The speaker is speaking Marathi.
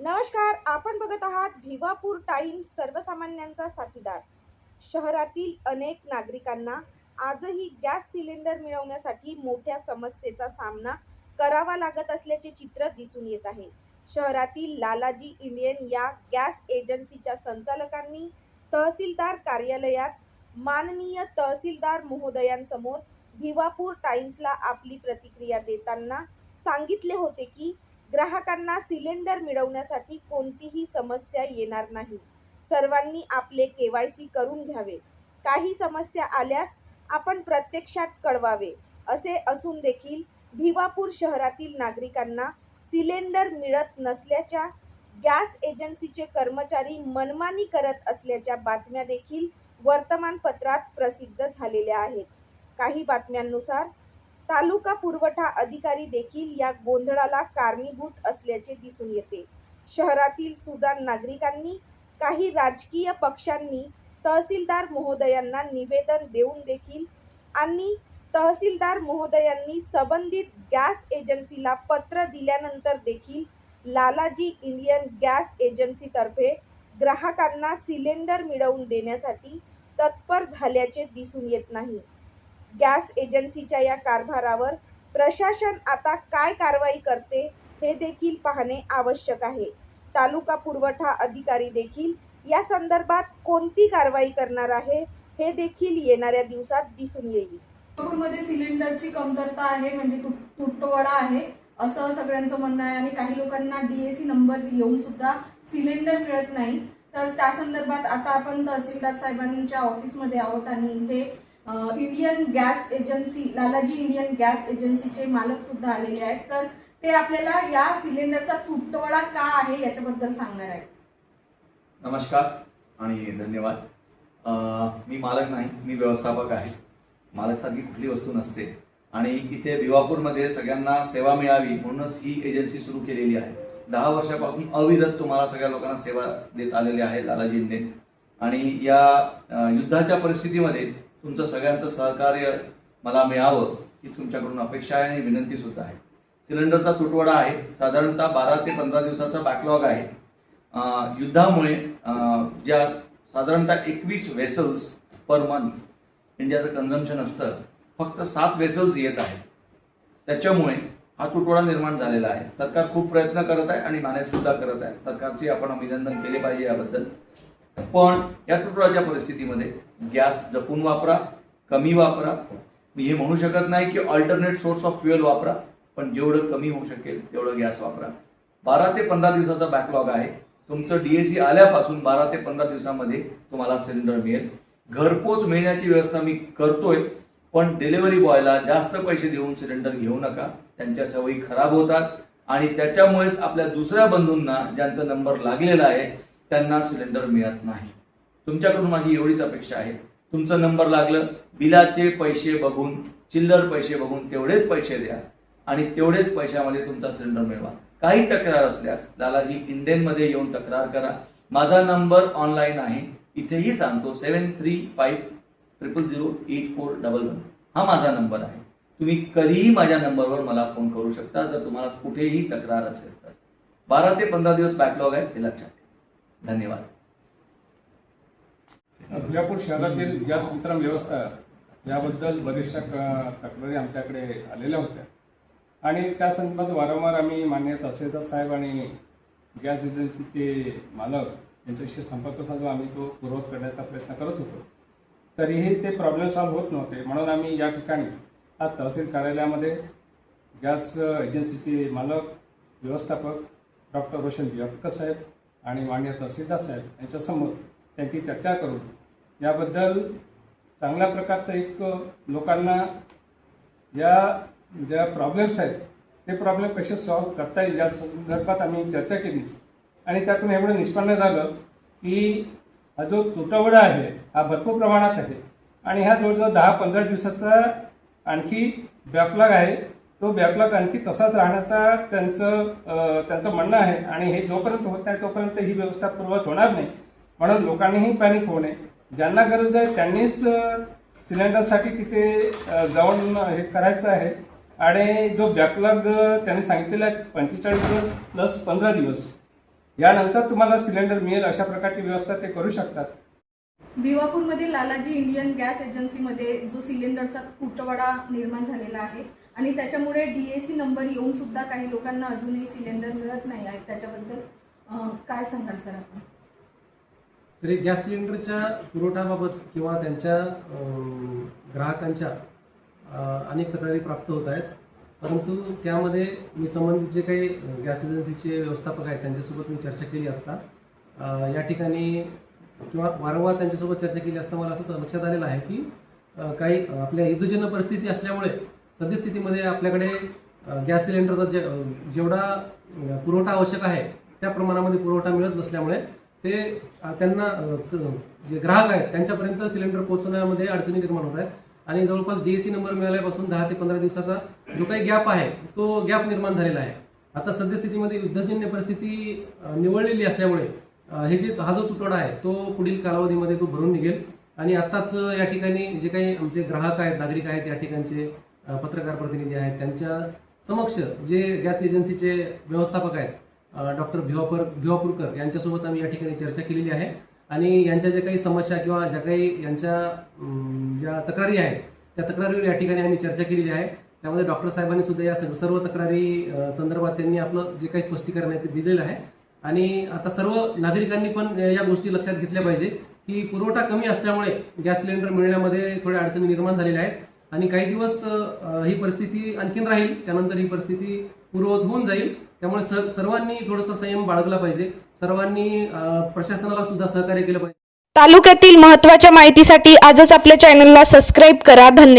नमस्कार, आपण बघत आहात भिवापूर टाइम्स, सर्वसामान्यांचा साथीदार. शहरातील अनेक नागरिकांना आजही गॅस सिलेंडर मिळवण्यासाठी मोठ्या समस्येचा सामना करावा लागत असल्याचे चित्र दिसून येत आहे. शहरातील लालाजी इंडियन या गॅस एजन्सीच्या संचालकांनी तहसीलदार कार्यालयात माननीय तहसीलदार महोदयांसमोर भिवापूर टाइम्सला आपली प्रतिक्रिया देताना सांगितले होते की ग्राहकांना सिलेंडर मिळवण्यासाठी कोणतीही समस्या येणार नाही. सर्वांनी आपले KYC करून घ्यावे. काही समस्या आल्यास आपण प्रत्यक्षात कळवावे. असे असून देखील भिवापूर शहरातील नागरिकांना सिलेंडर मिळत नसल्याच्या गॅस एजन्सीचे कर्मचारी मनमानी करत असल्याच्या बातम्या देखील वर्तमानपत्रात प्रसिद्ध झालेल्या आहेत. काही बातम्यांनुसार तालुका पुरवठा अधिकारी देखील या गोंधळाला कारणीभूत असल्याचे दिसून येते. शहरातील सुजाण नागरिकांनी काही राजकीय पक्षांनी तहसीलदार महोदयांना निवेदन देऊन देखील आणि तहसीलदार महोदयांनी संबंधित गॅस एजन्सीला पत्र दिल्यानंतर देखील लालाजी इंडियन गॅस एजन्सीतर्फे ग्राहकांना सिलेंडर मिळवून देण्यासाठी तत्पर झाल्याचे दिसून येत नाही. गॅस एजन्सीच्या या कारभारावर प्रशासन आता काय कारवाई करते हे देखील पाहणे आवश्यक आहे. तालुका पुरवठा अधिकारी देखील या संदर्भात कोणती कारवाई करणार आहे हे देखील येणाऱ्या दिवसात दिसून येईल. नागपूरमध्ये सिलेंडरची कमतरता आहे, म्हणजे तुटवडा आहे असं सगळ्यांचं म्हणणं आहे आणि काही लोकांना DAC नंबर येऊन सुद्धा सिलेंडर मिळत नाही. तर त्या संदर्भात आता आपण तहसीलदार साहेबांच्या ऑफिसमध्ये आहोत आणि इथे Indian gas agency, Lalaji Indian gas एजन्सीचे मालक सुद्धा आलेले आहेत. तर ते आपल्याला या सिलेंडरचा तुटवडा का आहे याच्याबद्दल सांगणार आहेत. नमस्कार आणि धन्यवाद. मी मालक नाही, मी व्यवस्थापक आहे. मालकसारखी कुठली वस्तू नसते आणि इथे भिवापूरमध्ये सगळ्यांना सेवा मिळावी म्हणूनच ही एजन्सी सुरू केलेली आहे. 10 वर्षापासून अविरत तुम्हाला सगळ्या लोकांना सेवा देत आलेली आहे लालाजी इंडियन. आणि या युद्धाच्या परिस्थितीमध्ये तुमचं सगळ्यांचं सहकार्य मला मिळावं ही तुमच्याकडून अपेक्षा आहे आणि विनंती सुद्धा आहे. सिलेंडरचा तुटवडा आहे, साधारणतः 12 ते 15 दिवसाचा बॅकलॉग आहे. युद्धामुळे ज्या साधारणतः 21 वेसल्स पर मंथ इंडियाचं कन्झम्पशन असतं, फक्त 7 वेसल्स येत आहेत. त्याच्यामुळे हा तुटवडा निर्माण झालेला आहे. सरकार खूप प्रयत्न करत आहे आणि मॅनेज सुद्धा करत आहे. सरकारचे आपण अभिनंदन केले पाहिजे याबद्दल. पण या तुटवड्याच्या परिस्थितीमध्ये गॅस जपून वापरा, कमी वापरा. मी हे म्हणू शकत नाही की ऑल्टरनेट सोर्स ऑफ फ्युएल वापरा, पण जेवढं कमी होऊ शकेल तेवढं गॅस वापरा. 12 ते 15 दिवसाचा बॅकलॉग आहे. तुमचं DAC आल्यापासून 12 ते 15 दिवसामध्ये तुम्हाला सिलेंडर मिळेल. घरपोच मिळण्याची व्यवस्था मी करतोय, पण डिलिव्हरी बॉयला जास्त पैसे देऊन सिलेंडर घेऊ नका. त्यांच्या सवयी खराब होतात आणि त्याच्यामुळेच आपल्या दुसऱ्या बंधूंना ज्यांचा नंबर लागलेला आहे त्यांना सिलेंडर मिळत नाही. तुमच्याकडून माझी एवढीच अपेक्षा आहे, तुमचं नंबर लागलं, बिलाचे पैसे बघून, चिल्लर पैसे बघून तेवढेच पैसे द्या आणि तेवढेच पैशामध्ये तुमचा सिलेंडर मिळवा. काही तक्रार असल्यास लालाजी इंडियनमध्ये येऊन तक्रार करा. माझा नंबर ऑनलाईन आहे, इथेही सांगतो. 7350084111 हा माझा नंबर आहे. तुम्ही कधीही माझ्या नंबरवर मला फोन करू शकता जर तुम्हाला कुठेही तक्रार असेल तर. 12 ते 15 दिवस बॅकलॉग आहे, हे लक्षात ठेवा. धन्यवाद. भिवापूर शहरातील गॅस वितरण व्यवस्था याबद्दल बऱ्याचशा तक्रारी आमच्याकडे आलेल्या होत्या आणि त्या संदर्भात वारंवार आम्ही माननीय तहसीलदार साहेब आणि गॅस एजन्सीचे मालक यांच्याशी संपर्क साधून आम्ही तो पूर्ववत करण्याचा प्रयत्न करत होतो. तरीही ते प्रॉब्लेम सॉल्व्ह होत नव्हते. म्हणून आम्ही या ठिकाणी आज तहसील कार्यालयामध्ये गॅस एजन्सीचे मालक, व्यवस्थापक डॉक्टर रोशन भिवापूरकर साहेब आणि माननीय तहसीलदार साहेब यांच्यासमोर त्यांची चर्चा करून याबद्दल चांगल्या प्रकारचं एक लोकांना या ज्या प्रॉब्लेम्स आहेत ते प्रॉब्लेम कसे सॉल्व्ह करता येईल या संदर्भात आम्ही चर्चा केली आणि त्यातून एवढं निष्पन्न झालं की हा जो तुटवडा आहे हा भरपूर प्रमाणात आहे आणि ह्या जवळजवळ 10-15 दिवसाचा आणखी बॅकलॉग आहे. तो बॅकलॉग आणखी तसाच राहण्याचा त्यांचं म्हणणं आहे आणि हे जोपर्यंत होत नाही तोपर्यंत ही व्यवस्था पूर्ववत होणार नाही. म्हणून लोकांनीही पॅनिक होऊ नये. ज्यांना गरज आहे त्यांनीच सिलेंडरसाठी तिथे जाऊन हे करायचं आहे आणि जो बॅकलॉग त्यांनी सांगितलेला आहे 45 दिवस प्लस 15 दिवस यानंतर तुम्हाला सिलेंडर मिळेल अशा प्रकारची व्यवस्था ते करू शकतात. भिवापूरमध्ये लालाजी इंडियन गॅस एजन्सीमध्ये जो सिलेंडरचा तुटवडा निर्माण झालेला आहे आणि त्याच्यामुळे DAC नंबर येऊन सुद्धा काही लोकांना अजूनही सिलेंडर मिळत नाही आहे, त्याच्याबद्दल काय सांगाल सर आपण? तरी गॅस सिलेंडरच्या पुरवठ्याबाबत किंवा त्यांच्या ग्राहकांच्या अनेक तक्रारी प्राप्त होत आहेत, परंतु त्यामध्ये मी संबंधित जे काही गॅस एजन्सीचे व्यवस्थापक आहेत त्यांच्यासोबत मी चर्चा केली असता या ठिकाणी किंवा वारंवार त्यांच्यासोबत चर्चा केली असता मला असं लक्षात आलेलं आहे की काही आपल्या युद्धजन्य परिस्थिती असल्यामुळे सद्यस्थितीमध्ये आपल्याकडे गॅस सिलेंडरचा जेवढा पुरवठा आवश्यक आहे त्या प्रमाणामध्ये पुरवठा मिळत नसल्यामुळे ते त्यांना जे ग्राहक आहेत त्यांच्यापर्यंत सिलेंडर पोहोचवण्यामध्ये अडचणी निर्माण होत आहेत आणि जवळपास DAC नंबर मिळाल्यापासून 10 ते 15 दिवसाचा जो काही गॅप आहे तो गॅप निर्माण झालेला आहे. आता सद्यस्थितीमध्ये युद्धजन्य परिस्थिती निवळलेली असल्यामुळे हा जो तुटवडा आहे तो पुढील कालावधीमध्ये तो भरून निघेल आणि आत्ताच या ठिकाणी जे काही आमचे ग्राहक आहेत, नागरिक आहेत, या ठिकाणचे पत्रकार प्रतिनिधी आहेत, त्यांच्या समक्ष जे गॅस एजन्सीचे व्यवस्थापक आहेत डॉक्टर भिवापूरकर यांच्यासोबत आम्ही या ठिकाणी चर्चा केलेली आहे आणि यांच्या ज्या काही समस्या किंवा ज्या काही यांच्या ज्या तक्रारी आहेत त्या तक्रारीवर या ठिकाणी आम्ही चर्चा केलेली आहे. त्यामध्ये डॉक्टर साहेबांनी सुद्धा या सर्व तक्रारी संदर्भात त्यांनी आपलं जे काही स्पष्टीकरण आहे ते दिलेलं आहे आणि आता सर्व नागरिकांनी पण या गोष्टी लक्षात घेतल्या पाहिजे की पुरवठा कमी असल्यामुळे गॅस सिलेंडर मिळण्यामध्ये थोड्या अडचणी निर्माण झालेल्या आहेत आणि काही दिवस ही परिस्थिती आणखीन राहील, त्यानंतर ही परिस्थिती पूर्ववत होऊन जाईल. त्यामुळे सर्वांनी थोडंसं संयम बाळगला पाहिजे, सर्वांनी प्रशासनाला सुद्धा सहकार्य केलं पाहिजे. तालुक्यातील महत्त्वाच्या माहितीसाठी आजच आपल्या चॅनलला सबस्क्राईब करा. धन्यवाद.